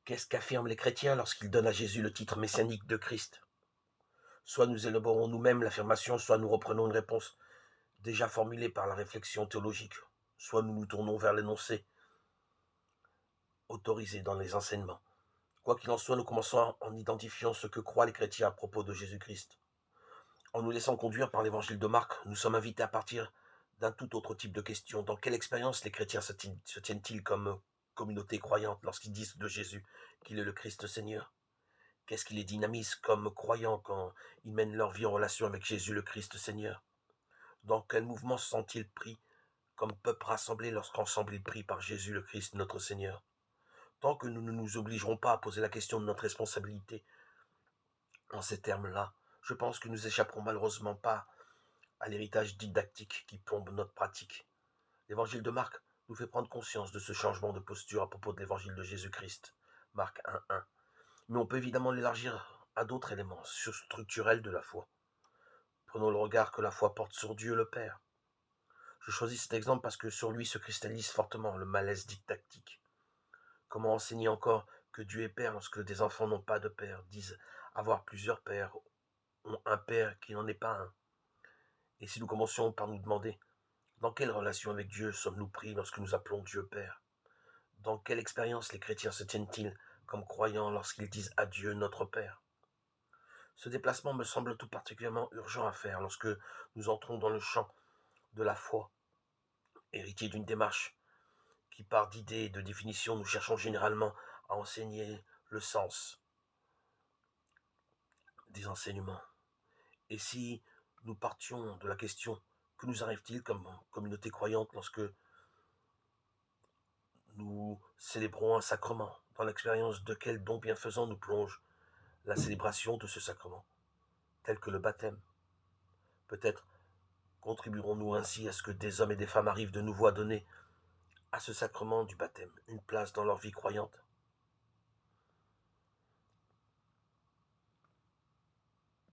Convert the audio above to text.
Qu'est-ce qu'affirment les chrétiens lorsqu'ils donnent à Jésus le titre messianique de Christ? Soit nous élaborons nous-mêmes l'affirmation, soit nous reprenons une réponse déjà formulée par la réflexion théologique, soit nous nous tournons vers l'énoncé autorisé dans les enseignements. Quoi qu'il en soit, nous commençons en identifiant ce que croient les chrétiens à propos de Jésus-Christ. En nous laissant conduire par l'évangile de Marc, nous sommes invités à partir d'un tout autre type de question. Dans quelle expérience les chrétiens se tiennent-ils comme communauté croyante lorsqu'ils disent de Jésus qu'il est le Christ Seigneur? Qu'est-ce qui les dynamise comme croyants quand ils mènent leur vie en relation avec Jésus le Christ Seigneur? Dans quel mouvement se sentent-ils pris comme peuple rassemblé lorsqu'ensemble ils prient par Jésus le Christ notre Seigneur? Tant que nous ne nous obligerons pas à poser la question de notre responsabilité en ces termes-là, je pense que nous échapperons malheureusement pas à l'héritage didactique qui plombe notre pratique. L'évangile de Marc nous fait prendre conscience de ce changement de posture à propos de l'évangile de Jésus-Christ. Marc 1.1. Mais on peut évidemment l'élargir à d'autres éléments structurels de la foi. Prenons le regard que la foi porte sur Dieu le Père. Je choisis cet exemple parce que sur lui se cristallise fortement le malaise didactique. Comment enseigner encore que Dieu est Père lorsque des enfants n'ont pas de Père, disent avoir plusieurs pères, ont un Père qui n'en est pas un? Et si nous commencions par nous demander dans quelle relation avec Dieu sommes-nous pris lorsque nous appelons Dieu Père? Dans quelle expérience les chrétiens se tiennent-ils comme croyants lorsqu'ils disent à Dieu notre Père? Ce déplacement me semble tout particulièrement urgent à faire lorsque nous entrons dans le champ de la foi, héritier d'une démarche qui, par d'idées et de définitions, nous cherchons généralement à enseigner le sens des enseignements. Et si nous partions de la question, que nous arrive-t-il comme communauté croyante lorsque nous célébrons un sacrement, dans l'expérience de quel don bienfaisant nous plonge la célébration de ce sacrement, tel que le baptême? Peut-être contribuerons-nous ainsi à ce que des hommes et des femmes arrivent de nouveau à donner à ce sacrement du baptême une place dans leur vie croyante.